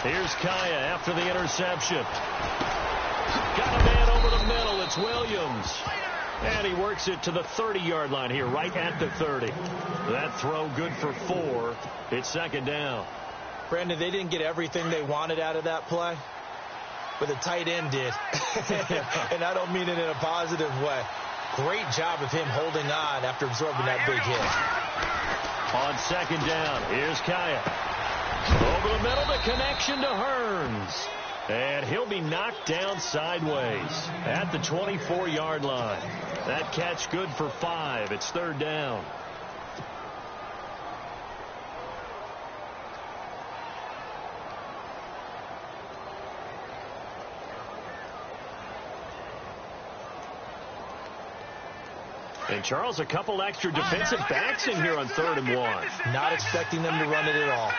Here's Kaya after the interception. Got a man over the middle. It's Williams. And he works it to the 30-yard line here, right at the 30. That throw good for 4. It's second down. Brandon, they didn't get everything they wanted out of that play, but the tight end did. And I don't mean it in a positive way. Great job of him holding on after absorbing that big hit. On second down, here's Kaya. Over the middle, the connection to Hearns. And he'll be knocked down sideways at the 24-yard line. That catch good for 5. It's third down. And, Charles, a couple extra defensive backs in here on 3rd and 1. Not expecting them to run it at all.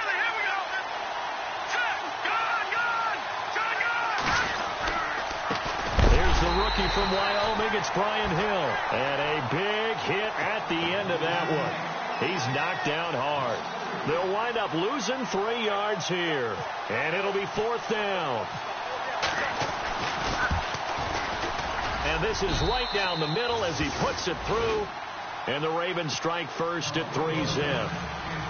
There's the rookie from Wyoming. It's Brian Hill. And a big hit at the end of that one. He's knocked down hard. They'll wind up losing 3 yards here. And it'll be 4th down. And this is right down the middle as he puts it through. And the Ravens strike first at 3-zip.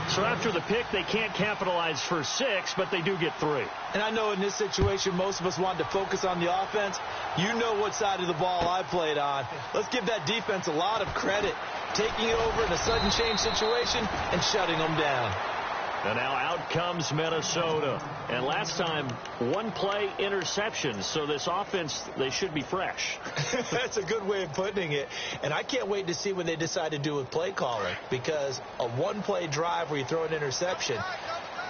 So after the pick, they can't capitalize for 6, but they do get 3. And I know in this situation, most of us wanted to focus on the offense. You know what side of the ball I played on. Let's give that defense a lot of credit. Taking it over in a sudden change situation and shutting them down. And now out comes Minnesota. And last time, 1-play interception. So this offense, they should be fresh. That's a good way of putting it. And I can't wait to see what they decide to do with play calling. Because a 1-play drive where you throw an interception,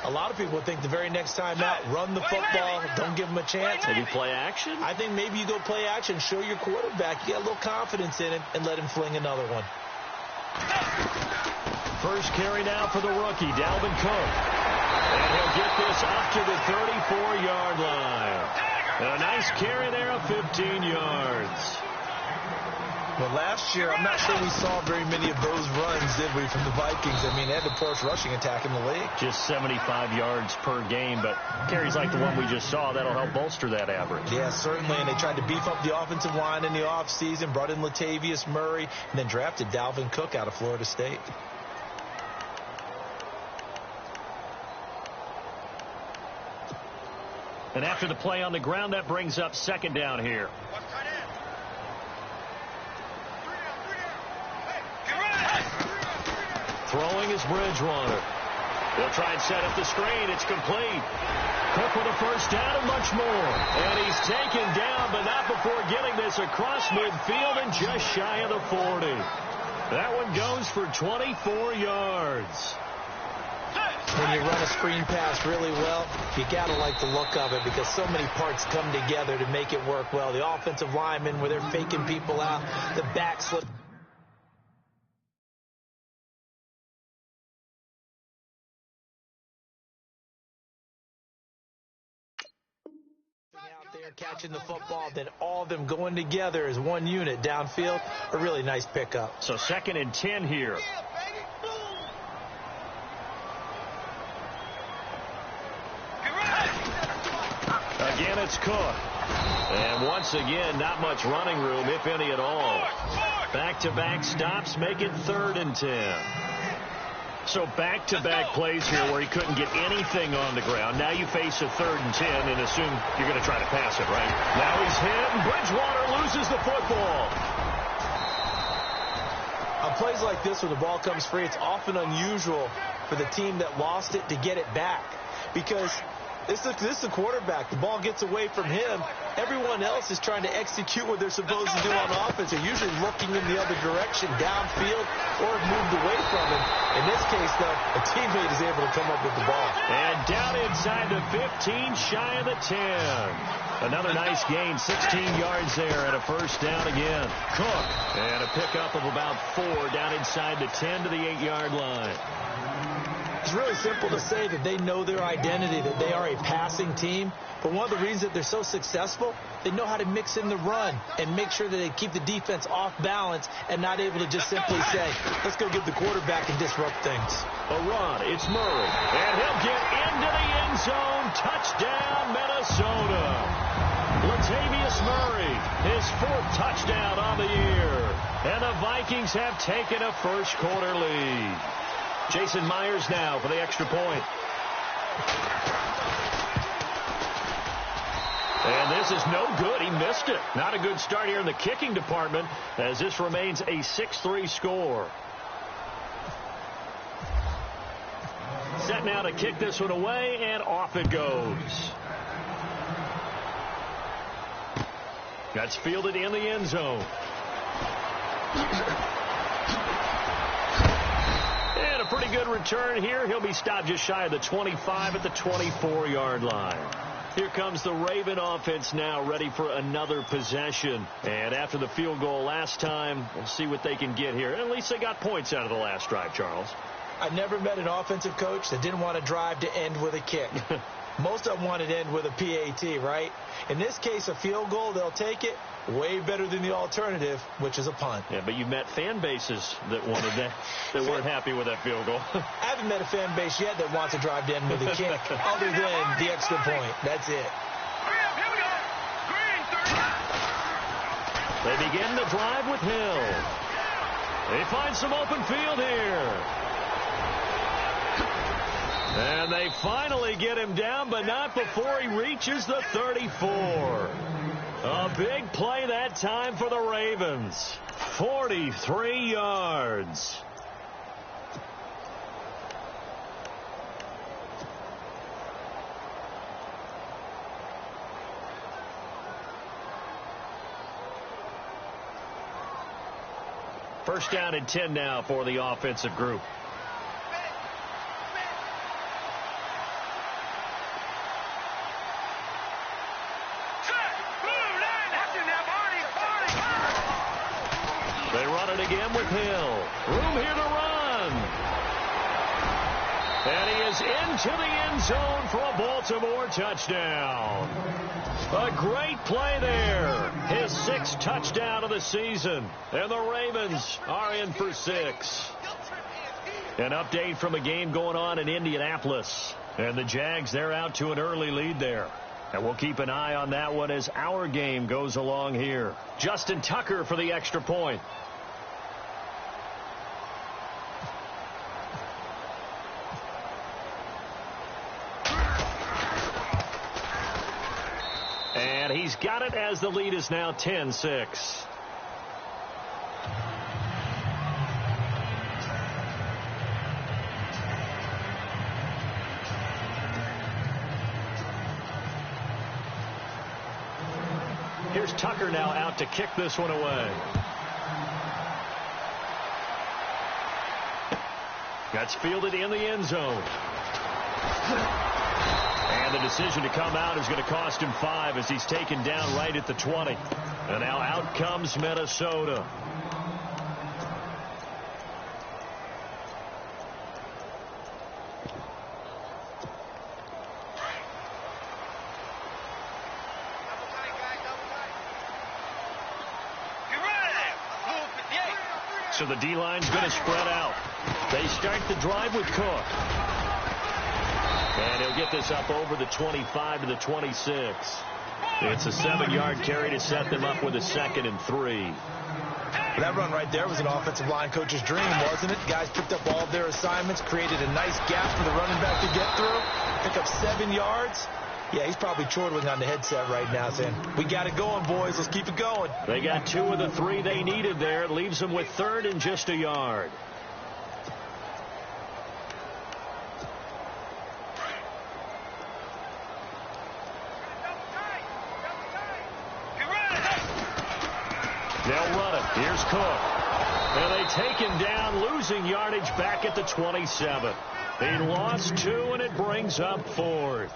a lot of people think the very next time out, run the football, don't give them a chance. Maybe play action? I think maybe you go play action, show your quarterback, you get a little confidence in him, and let him fling another one. First carry now for the rookie, Dalvin Cook. And he'll get this up to the 34-yard line. A nice carry there of 15 yards. Well, last year, I'm not sure we saw very many of those runs, did we, from the Vikings? I mean, they had the poorest rushing attack in the league. Just 75 yards per game, but carries like the one we just saw, that'll help bolster that average. Yeah, certainly, and they tried to beef up the offensive line in the offseason, brought in Latavius Murray, and then drafted Dalvin Cook out of Florida State. And after the play on the ground, that brings up second down here. Throwing is Bridgewater. They'll try and set up the screen. It's complete. Cook with a first down and much more. And he's taken down, but not before getting this across midfield and just shy of the 40. That one goes for 24 yards. When you run a screen pass really well, you got to like the look of it because so many parts come together to make it work well. The offensive linemen, where they're faking people out, the back slip. Out there catching the football, then all of them going together as one unit downfield. A really nice pickup. So 2nd and 10 here. Again, it's Cook. And once again, not much running room, if any at all. Back-to-back stops make it 3rd and 10. So back-to-back plays here where he couldn't get anything on the ground. Now you face a 3rd and 10 and assume you're going to try to pass it, right? Now he's hit, and Bridgewater loses the football. On plays like this where the ball comes free, it's often unusual for the team that lost it to get it back. Because this is the quarterback. The ball gets away from him. Everyone else is trying to execute what they're supposed to do on offense. They're usually looking in the other direction, downfield, or moved away from him. In this case, though, a teammate is able to come up with the ball. And down inside the 15, shy of the 10. Another nice gain, 16 yards there, and a first down again. Cook, and a pickup of about 4 down inside the 10 to the 8-yard line. It's really simple to say that they know their identity, that they are a passing team. But one of the reasons that they're so successful successful, they know how to mix in the run and make sure that they keep the defense off balance and not able to just simply say, let's go get the quarterback and disrupt things. A run, it's Murray, and he'll get into the end zone. Touchdown, Minnesota. Latavius Murray, his 4th touchdown on the year. And the Vikings have taken a first-quarter lead. Jason Myers now for the extra point. And this is no good. He missed it. Not a good start here in the kicking department as this remains a 6-3 score. Set now to kick this one away, and off it goes. That's fielded in the end zone. And a pretty good return here. He'll be stopped just shy of the 25 at the 24-yard line. Here comes the Raven offense now, ready for another possession. And after the field goal last time, we'll see what they can get here. At least they got points out of the last drive, Charles. I never met an offensive coach that didn't want to drive to end with a kick. Most of them wanted to end with a PAT, right? In this case, a field goal, they'll take it. Way better than the alternative, which is a punt. Yeah, but you met fan bases that wanted that, that weren't happy with that field goal. I haven't met a fan base yet that wants to drive to end with a kick other than the extra point. That's it. They begin the drive with Hill. They find some open field here. And they finally get him down, but not before he reaches the 34. A big play that time for the Ravens. 43 yards. First down and 10 now for the offensive group. They run it again with Hill. Room here to run. And he is into the end zone for a Baltimore touchdown. A great play there. His 6th touchdown of the season. And the Ravens are in for 6. An update from a game going on in Indianapolis. And the Jags, they're out to an early lead there. And we'll keep an eye on that one as our game goes along here. Justin Tucker for the extra point. And he's got it as the lead is now 10-6. Here's Tucker now out to kick this one away. That's fielded in the end zone. And the decision to come out is going to cost him 5 as he's taken down right at the 20. And now out comes Minnesota. So the D-line's going to spread out. They start the drive with Cook. And he'll get this up over the 25 to the 26. It's a 7-yard carry to set them up with a 2nd and 3. That run right there was an offensive line coach's dream, wasn't it? Guys picked up all of their assignments, created a nice gap for the running back to get through, pick up 7 yards. Yeah, he's probably chortling on the headset right now saying, we got it going, boys. Let's keep it going. They got 2 of the 3 they needed there. It leaves them with 3rd and just a yard. They'll run it. Here's Cook. And they take him down, losing yardage back at the 27. They lost 2, and it brings up 4th.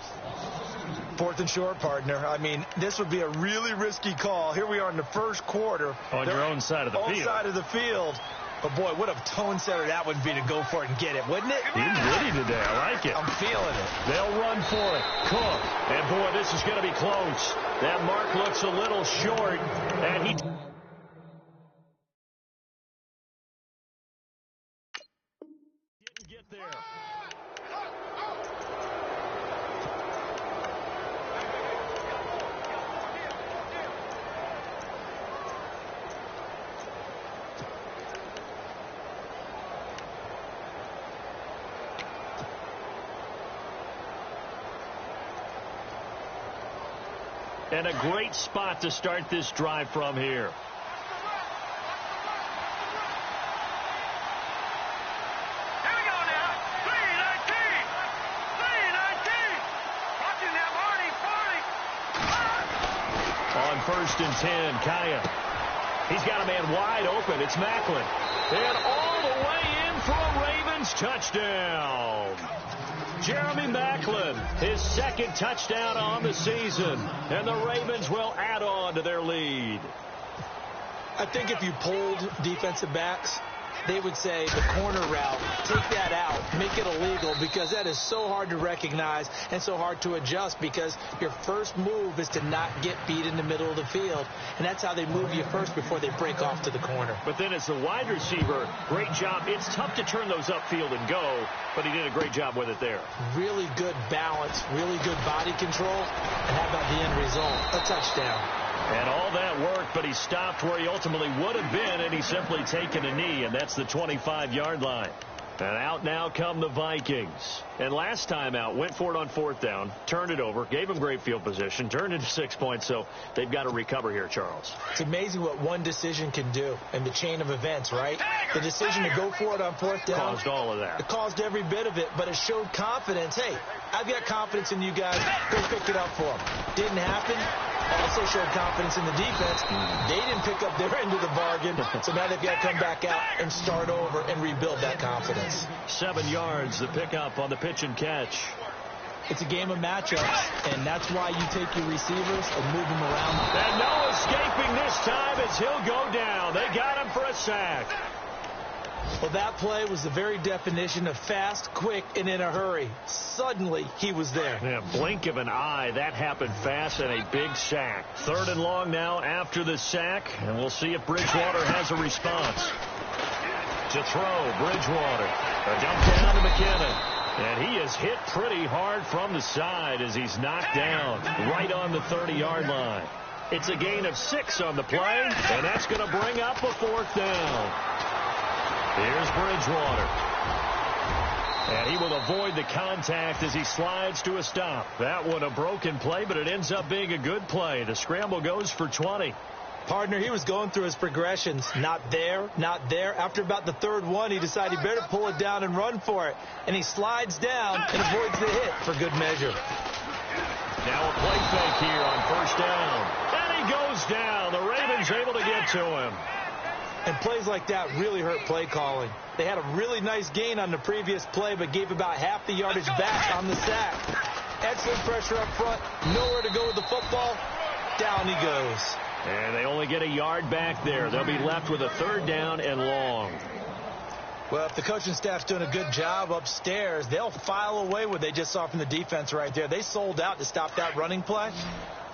4th and short, partner. I mean, this would be a really risky call. Here we are in the first quarter. On your own side of the field. On side of the field. But, boy, what a tone setter that would be to go for it and get it, wouldn't it? He's ready today. I like it. I'm feeling it. They'll run for it. Cook. And, boy, this is going to be close. That mark looks a little short. And he didn't get there. And a great spot to start this drive from here. Here we go now. 319. 319. Watching that Marty. On 1st and 10, Kaya. He's got a man wide open. It's Macklin. And all the way in for a Ravens touchdown. Jeremy Macklin, his second touchdown on the season. And the Ravens will add on to their lead. I think if you polled defensive backs, they would say the corner route, take that out, make it illegal, because that is so hard to recognize and so hard to adjust, because your first move is to not get beat in the middle of the field. And that's how they move you first before they break off to the corner. But then as the wide receiver, great job. It's tough to turn those upfield and go, but he did a great job with it there. Really good balance, really good body control. And how about the end result? A touchdown. And all that worked, but he stopped where he ultimately would have been, and he's simply taken a knee, and that's the 25-yard line. And out now come the Vikings. And last time out, went for it on 4th down, turned it over, gave him great field position, turned into 6 points, so they've got to recover here, Charles. It's amazing what one decision can do in the chain of events, right? The decision to go for it on 4th down. Caused all of that. It caused every bit of it, but it showed confidence. Hey, I've got confidence in you guys. Go pick it up for them. Didn't happen. Also showed confidence in the defense. They didn't pick up their end of the bargain, so now they've got to come back out and start over and rebuild that confidence. 7 yards, the pickup on the pitch and catch. It's a game of matchups, and that's why you take your receivers and move them around. And no escaping this time as he'll go down. They got him for a sack. Well, that play was the very definition of fast, quick, and in a hurry. Suddenly, he was there. Yeah, blink of an eye. That happened fast and a big sack. 3rd and long now after the sack, and we'll see if Bridgewater has a response. To throw, Bridgewater. A dump down to McKinnon. And he is hit pretty hard from the side as he's knocked down right on the 30-yard line. It's a gain of 6 on the play, and that's going to bring up a 4th down. Here's Bridgewater. And he will avoid the contact as he slides to a stop. That one a broken play, but it ends up being a good play. The scramble goes for 20. Partner, he was going through his progressions. Not there, not there. After about the 3rd one, he decided he better pull it down and run for it. And he slides down and avoids the hit for good measure. Now a play fake here on 1st down. And he goes down. The Ravens able to get to him. And plays like that really hurt play calling. They had a really nice gain on the previous play, but gave about half the yardage back on the sack. Excellent pressure up front. Nowhere to go with the football. Down he goes. And they only get a yard back there. They'll be left with a 3rd down and long. Well, if the coaching staff's doing a good job upstairs, they'll file away what they just saw from the defense right there. They sold out to stop that running play.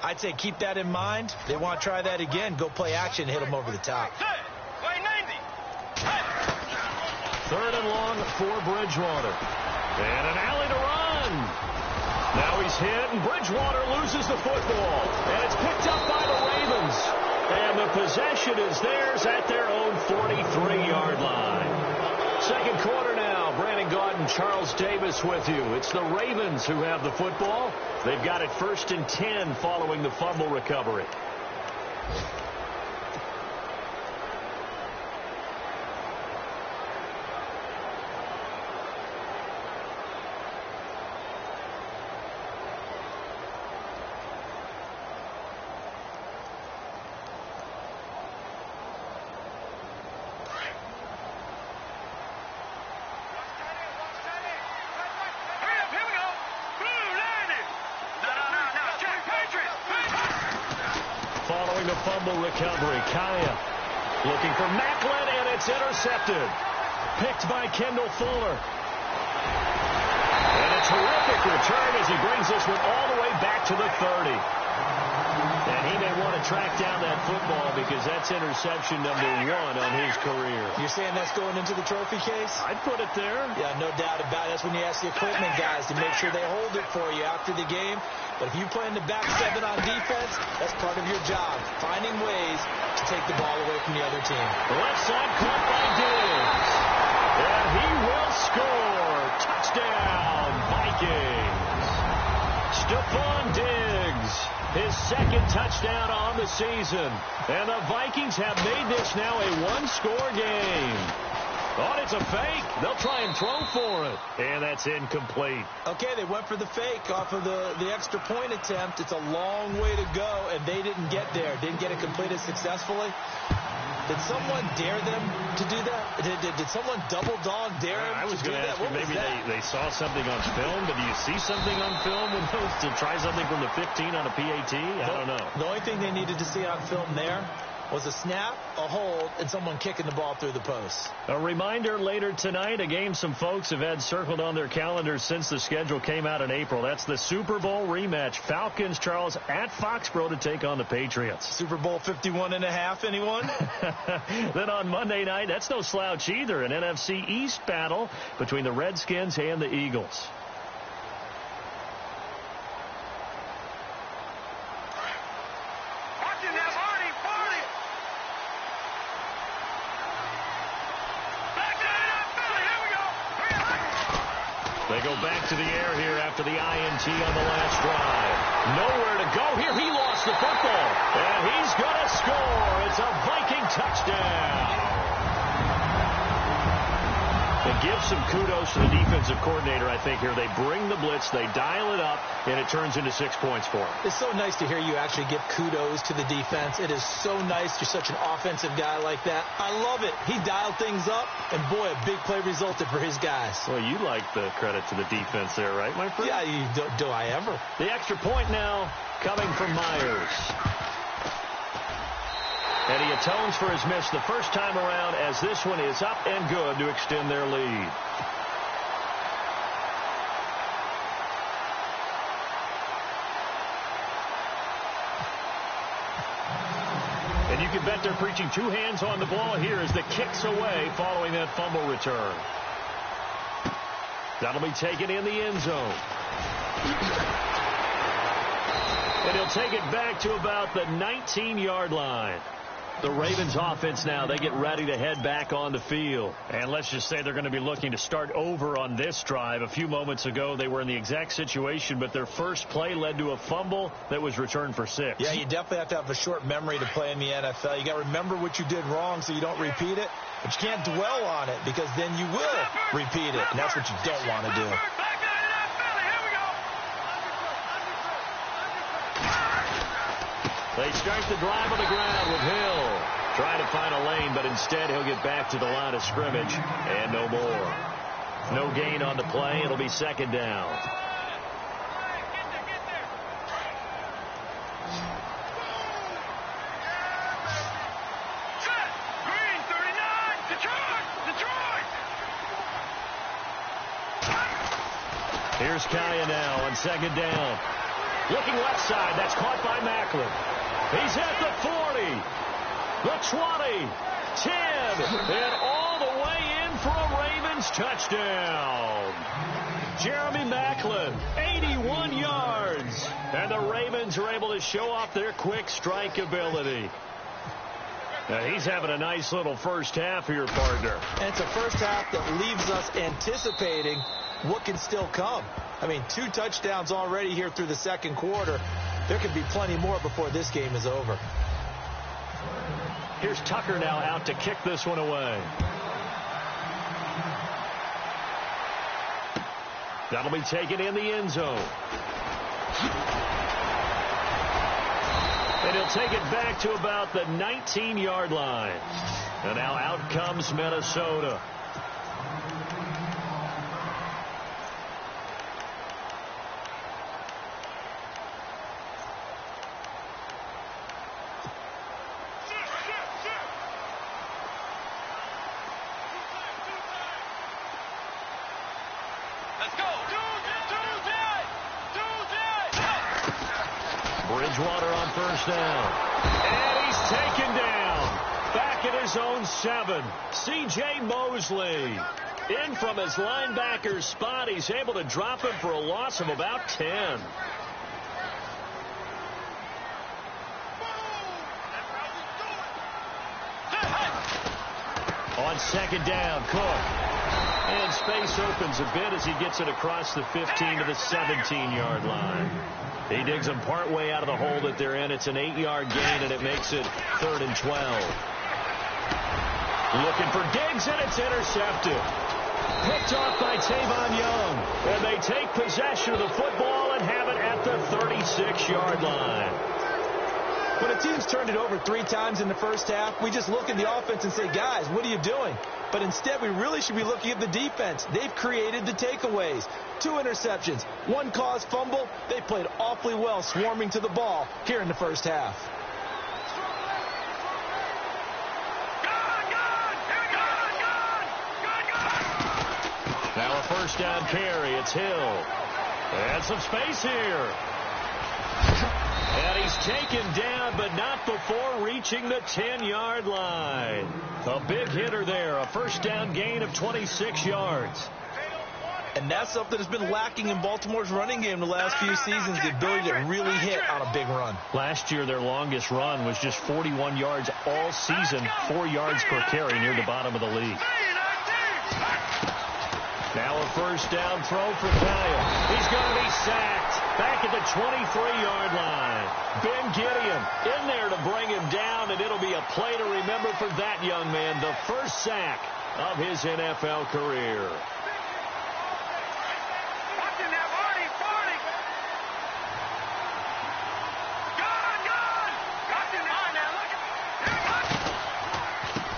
I'd say keep that in mind. They want to try that again. Go play action, hit them over the top. 3rd and long for Bridgewater. And an alley to run. Now he's hit, and Bridgewater loses the football. And it's picked up by the Ravens. And the possession is theirs at their own 43-yard line. 2nd quarter now. Brandon Gaudin, Charles Davis with you. It's the Ravens who have the football. They've got it 1st and 10 following the fumble recovery. Following the fumble recovery, Kaya looking for Macklin, and it's intercepted. Picked by Kendall Fuller. And a terrific return as he brings this one all the way back to the 30. And he may want to track down that football because that's interception number 1 on his career. You're saying that's going into the trophy case? I'd put it there. Yeah, no doubt about it. That's when you ask the equipment guys to make sure they hold it for you after the game. But if you play in the back 7 on defense, that's part of your job, finding ways to take the ball away from the other team. Left side caught by Diggs. And he will score. Touchdown, Vikings. Stephon Diggs, his second touchdown on the season. And the Vikings have made this now a one-score game. Oh, it's a fake. They'll try and throw for it. And that's incomplete. Okay, they went for the fake off of the extra point attempt. It's a long way to go, and they didn't get there. Didn't get it completed successfully. Did someone dare them to do that? Did someone double dog dare them I was to do going to that? ask you, maybe they saw something on film, but do you see something on film when those to try something from the 15 on a PAT? I don't know. The only thing they needed to see on film there was a snap, a hold, and someone kicking the ball through the post. A reminder later tonight, a game some folks have had circled on their calendars since the schedule came out in April. That's the Super Bowl rematch. Falcons, Charles, at Foxborough to take on the Patriots. Super Bowl 51.5, anyone? Then on Monday night, that's no slouch either, an NFC East battle between the Redskins and the Eagles. They go back to the air here after the INT on the last drive. Nowhere to go here. He lost the football. And he's going to score. It's a Viking touchdown. And give some kudos to the defensive coordinator, I think, here. They bring the blitz, they dial it up, and it turns into 6 points for them. It's so nice to hear you actually give kudos to the defense. It is so nice. You're such an offensive guy like that. I love it. He dialed things up, and boy, a big play resulted for his guys. Well, you like the credit to the defense there, right, my friend? Yeah, do I ever? The extra point now coming from Myers. And he atones for his miss the first time around as this one is up and good to extend their lead. And you can bet they're preaching 2 hands on the ball here as the kick's away following that fumble return. That'll be taken in the end zone. And he'll take it back to about the 19-yard line. The Ravens offense now, they get ready to head back on the field. And let's just say they're going to be looking to start over on this drive. A few moments ago, they were in the exact situation, but their first play led to a fumble that was returned for 6. Yeah, you definitely have to have a short memory to play in the NFL. You got to remember what you did wrong so you don't repeat it. But you can't dwell on it because then you will repeat it, and that's what you don't want to do. They start the drive on the ground with Hill. Trying to find a lane, but instead he'll get back to the line of scrimmage and no more. No gain on the play. It'll be second down. Here's Kaya now on second down. Looking left side. That's caught by Macklin. He's at the 40, the 20, 10, and all the way in for a Ravens touchdown. Jeremy Macklin, 81 yards. And the Ravens are able to show off their quick strike ability. Now he's having a nice little first half here, partner. And it's a first half that leaves us anticipating what can still come. I mean, 2 touchdowns already here through the second quarter. There could be plenty more before this game is over. Here's Tucker now out to kick this one away. That'll be taken in the end zone. And he'll take it back to about the 19-yard line. And now out comes Minnesota. Let's go. Bridgewater on first down. And he's taken down. Back at his own 7. C.J. Mosley. In from his linebacker's spot. He's able to drop him for a loss of about 10. On second down, Cook. And space opens a bit as he gets it across the 15 to the 17-yard line. He digs them partway out of the hole that they're in. It's an 8-yard gain, and it makes it 3rd and 12. Looking for Diggs, and it's intercepted. Picked off by Tavon Young. And they take possession of the football and have it at the 36-yard line. When a team's turned it over 3 times in the first half, we just look at the offense and say, guys, what are you doing? But instead, we really should be looking at the defense. They've created the takeaways. 2 interceptions, 1 caused fumble. They played awfully well swarming to the ball here in the first half. Now a first down carry. It's Hill. And some space here. And he's taken down, but not before reaching the 10-yard line. A big hitter there. A first down gain of 26 yards. And that's something that's been lacking in Baltimore's running game the last few seasons, the ability to really hit on a big run. Last year, their longest run was just 41 yards all season, 4 yards per carry near the bottom of the league. Now a first down throw for Kyle. He's going to be sacked back at the 23-yard line. Ben Gideon in there to bring him down, and it'll be a play to remember for that young man, the first sack of his NFL career.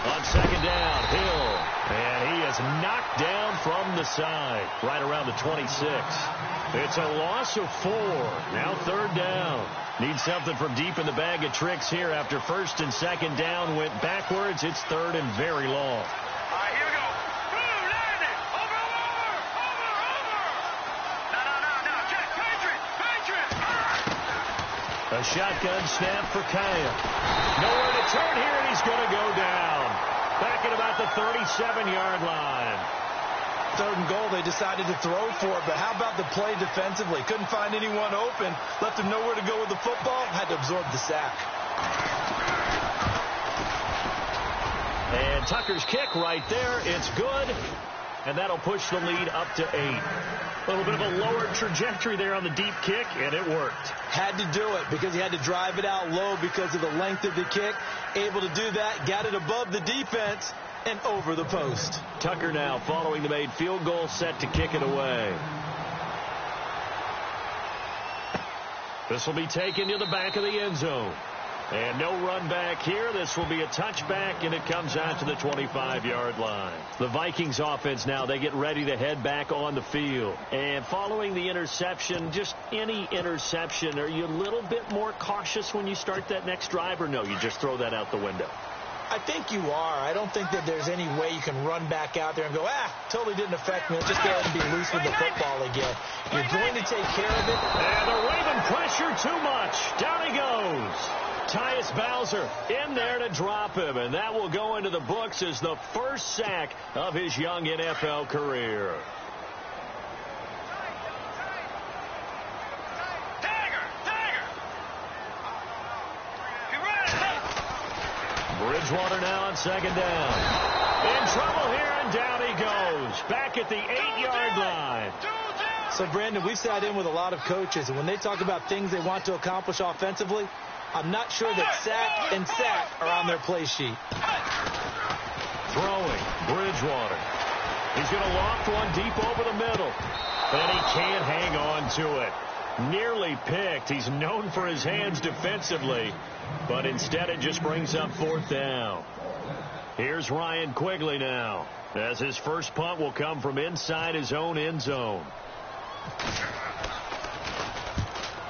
On second down, Hill. And he is knocked down from the side, right around the 26. It's a loss of 4. Now 3rd down. Need something from deep in the bag of tricks here after first and second down went backwards. It's 3rd and very long. All right, here we go. Over. No. Check. Patriot. A shotgun snap for Kaya. Nowhere to turn here, and he's going to go down. Back at about the 37-yard line. 3rd and goal, they decided to throw for it, but how about the play defensively? Couldn't find anyone open, left him nowhere to go with the football, had to absorb the sack. And Tucker's kick right there, it's good, and that'll push the lead up to 8. A little bit of a lower trajectory there on the deep kick, and it worked. Had to do it because he had to drive it out low because of the length of the kick. Able to do that, got it above the defense and over the post. Tucker now following the made field goal, set to kick it away. This will be taken to the back of the end zone. And no run back here. This will be a touchback, and it comes out to the 25-yard line. The Vikings offense now, they get ready to head back on the field. And following the interception, just any interception, are you a little bit more cautious when you start that next drive, or no, you just throw that out the window? I think you are. I don't think that there's any way you can run back out there and go, totally didn't affect me. Let's just go ahead and be loose with the football again. You're going to take care of it. And the Raven pressure too much. Down he goes. Tyus Bowser in there to drop him, and that will go into the books as the first sack of his young NFL career. Bridgewater now on second down. In trouble here, and down he goes. Back at the 8-yard line. So, Brandon, we've sat in with a lot of coaches, and when they talk about things they want to accomplish offensively, I'm not sure that sack and sack are on their play sheet. Throwing, Bridgewater. He's going to loft one deep over the middle. And he can't hang on to it. Nearly picked. He's known for his hands defensively, but instead it just brings up 4th down. Here's Ryan Quigley now, as his first punt will come from inside his own end zone.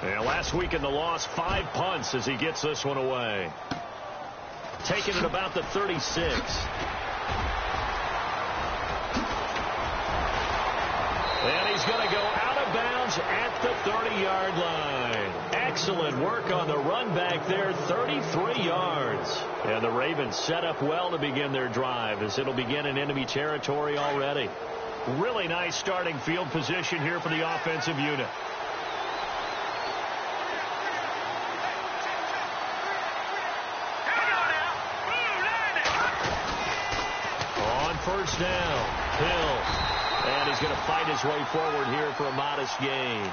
And last week in the loss, 5 punts as he gets this one away. Taking it about the 36. And he's is going to go out of bounds at the 30-yard line. Excellent work on the run back there, 33 yards. And the Ravens set up well to begin their drive as it'll begin in enemy territory already. Really nice starting field position here for the offensive unit. On first down, Hill. And he's going to fight his way forward here for a modest gain.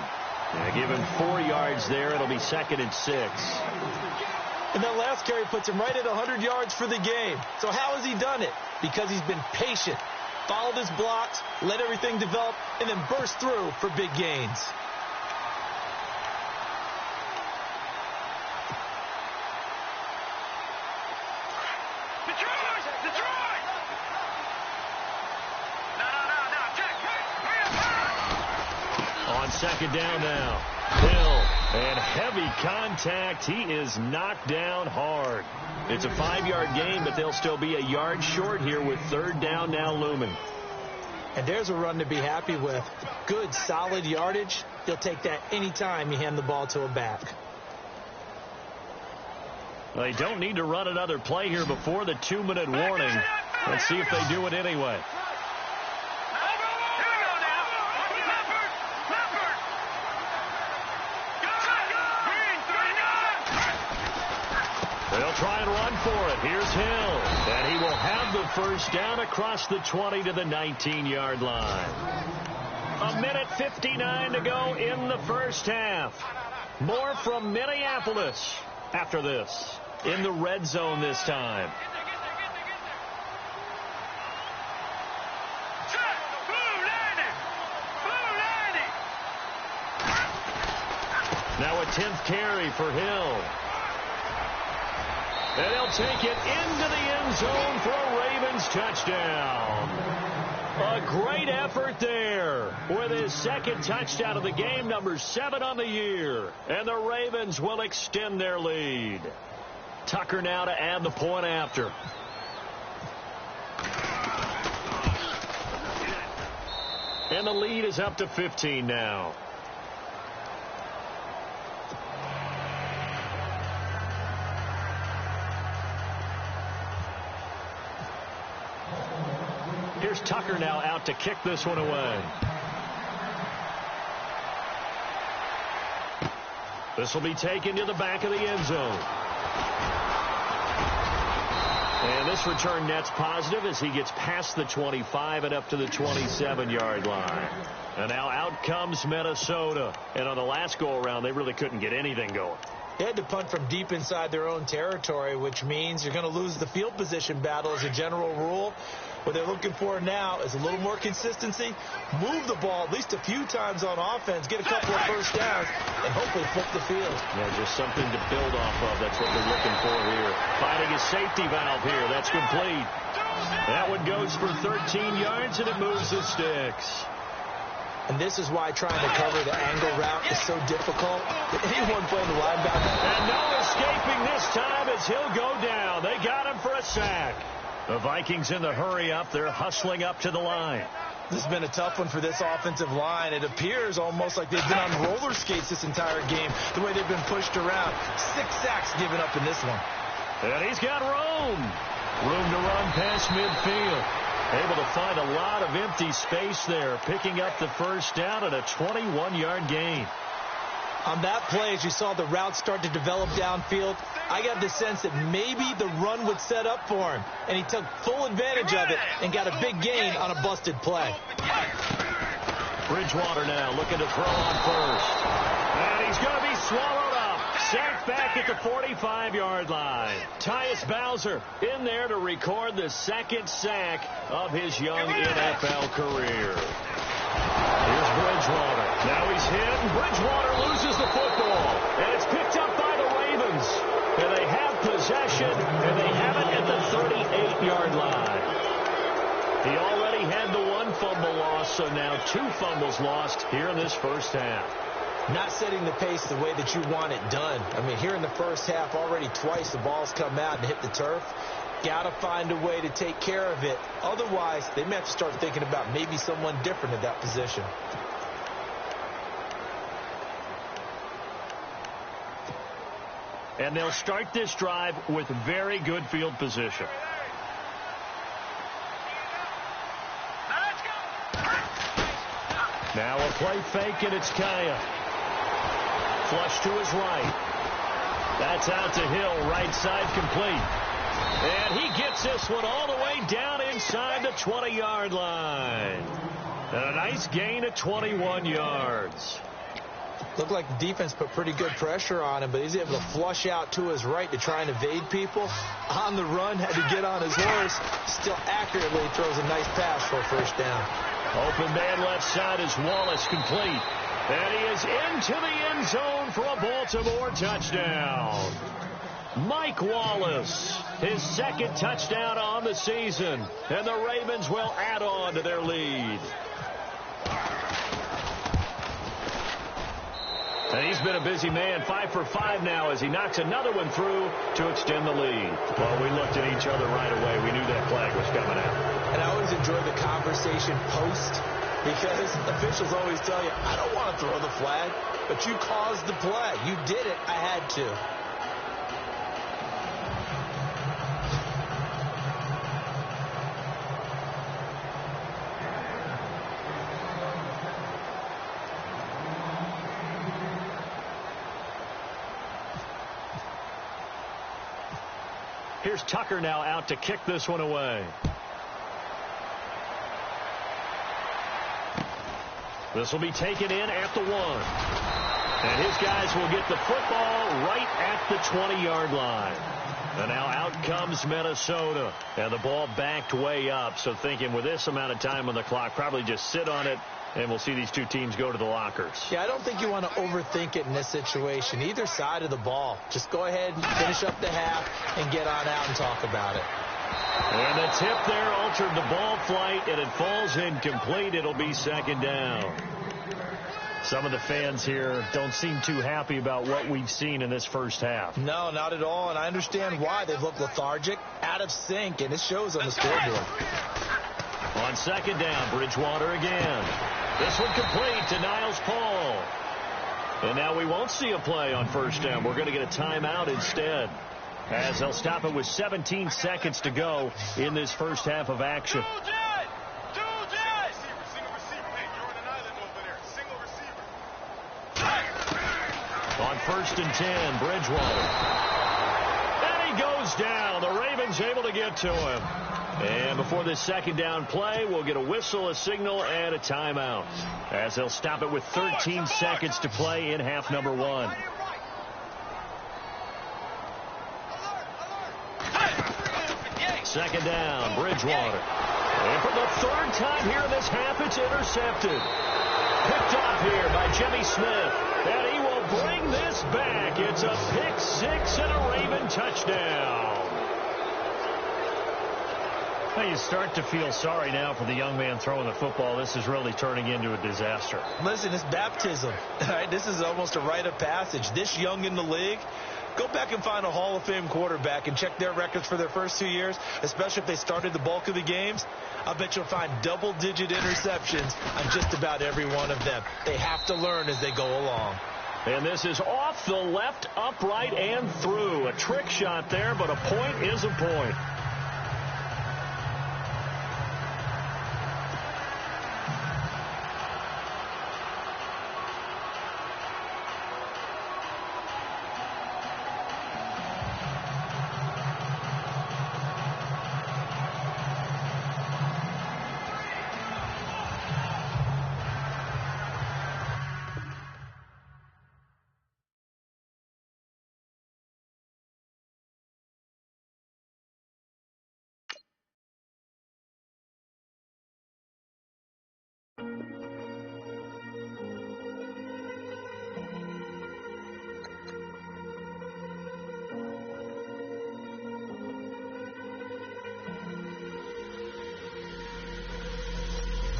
Give him 4 yards there. It'll be 2nd and 6. And that last carry puts him right at 100 yards for the game. So how has he done it? Because he's been patient, followed his blocks, let everything develop, and then burst through for big gains. On 2nd down now, Hill, and heavy contact. He is knocked down hard. It's a 5-yard gain, but they'll still be a yard short here with 3rd down now looming. And there's a run to be happy with. Good, solid yardage. He'll take that anytime you hand the ball to a back. They don't need to run another play here before the 2-minute warning. Let's see if they do it anyway. They'll try and run for it. Here's Hill. And he will have the first down across the 20 to the 19-yard line. 1:59 to go in the first half. More from Minneapolis after this. In the red zone this time. Now a 10th carry for Hill. And he'll take it into the end zone for a Ravens touchdown. A great effort there with his 2nd touchdown of the game, number 7 on the year. And the Ravens will extend their lead. Tucker now to add the point after. And the lead is up to 15 now. Here's Tucker now out to kick this one away. This will be taken to the back of the end zone. And this return net's positive as he gets past the 25 and up to the 27-yard line. And now out comes Minnesota. And on the last go-around, they really couldn't get anything going. They had to punt from deep inside their own territory, which means you're going to lose the field position battle as a general rule. What they're looking for now is a little more consistency, move the ball at least a few times on offense, get a couple of first downs, and hopefully flip the field. Yeah, just something to build off of. That's what they're looking for here. Finding a safety valve here. That's complete. That one goes for 13 yards, and it moves the sticks. And this is why trying to cover the angle route is so difficult. Anyone playing the linebacker? And no escaping this time as he'll go down. They got him for a sack. The Vikings in the hurry up. They're hustling up to the line. This has been a tough one for this offensive line. It appears almost like they've been on roller skates this entire game, the way they've been pushed around. 6 sacks given up in this one. And he's got room. Room to run past midfield. Able to find a lot of empty space there, picking up the first down at a 21-yard gain. On that play, as you saw the route start to develop downfield, I got the sense that maybe the run would set up for him, and he took full advantage of it and got a big gain on a busted play. Bridgewater now looking to throw on first. And he's going to be swallowed up. Sacked back at the 45-yard line. Tyus Bowser in there to record the 2nd sack of his young NFL career. Here's Bridgewater. Now he's hit, and Bridgewater loses the football. And it's picked up by the Ravens. And they have possession, and they have it at the 38-yard line. He already had the 1 fumble loss, so now 2 fumbles lost here in this first half. Not setting the pace the way that you want it done. I mean, here in the first half, already twice the ball's come out and hit the turf. Got to find a way to take care of it. Otherwise, they may have to start thinking about maybe someone different at that position. And they'll start this drive with very good field position. Now a play fake, and it's Kaya. Flush to his right. That's out to Hill, right side complete. And he gets this one all the way down inside the 20-yard line. And a nice gain of 21 yards. Looked like the defense put pretty good pressure on him, but he's able to flush out to his right to try and evade people. On the run, had to get on his horse. Still accurately throws a nice pass for a first down. Open man left side is Wallace, complete. And he is into the end zone for a Baltimore touchdown. Mike Wallace, his second touchdown on the season. And the Ravens will add on to their lead. And he's been a busy man, 5 for 5 now as he knocks another one through to extend the lead. Well, we looked at each other right away. We knew that flag was coming out. And I always enjoy the conversation post because officials always tell you, I don't want to throw the flag, but you caused the play. You did it. I had to. Here's Tucker now out to kick this one away. This will be taken in at the 1. And his guys will get the football right at the 20-yard line. And now out comes Minnesota. And the ball backed way up. So thinking with this amount of time on the clock, probably just sit on it. And we'll see these two teams go to the lockers. Yeah, I don't think you want to overthink it in this situation. Either side of the ball. Just go ahead and finish up the half and get on out and talk about it. And the tip there altered the ball flight, and it falls incomplete. It'll be second down. Some of the fans here don't seem too happy about what we've seen in this first half. No, not at all, and I understand why. They've looked lethargic, out of sync, and it shows on the scoreboard. On second down, Bridgewater again. This one complete to Niles Paul. And now we won't see a play on first down. We're going to get a timeout instead, as they'll stop it with 17 seconds to go in this first half of action. On first and 10, Bridgewater. And he goes down. The Ravens able to get to him. And before this second down play, we'll get a whistle, a signal, and a timeout, as they'll stop it with 13 seconds to play in half number 1. Second down, Bridgewater. And for the third time here in this half, it's intercepted. Picked off here by Jimmy Smith. And he will bring this back. It's a pick six and a Raven touchdown. Well, you start to feel sorry now for the young man throwing the football. This is really turning into a disaster. Listen, it's baptism. All right, this is almost a rite of passage. This young in the league, go back and find a Hall of Fame quarterback and check their records for their first 2 years, especially if they started the bulk of the games. I bet you'll find double-digit interceptions on just about every one of them. They have to learn as they go along. And this is off the left, upright, and through. A trick shot there, but a point is a point.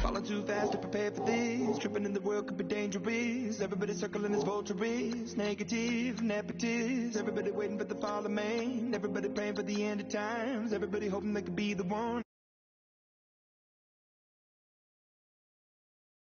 Falling too fast to prepare for this. Tripping in the world could be dangerous. Everybody circling as vultures. Negative, nepotist. Everybody waiting for the fall of man. Everybody praying for the end of times. Everybody hoping they could be the one.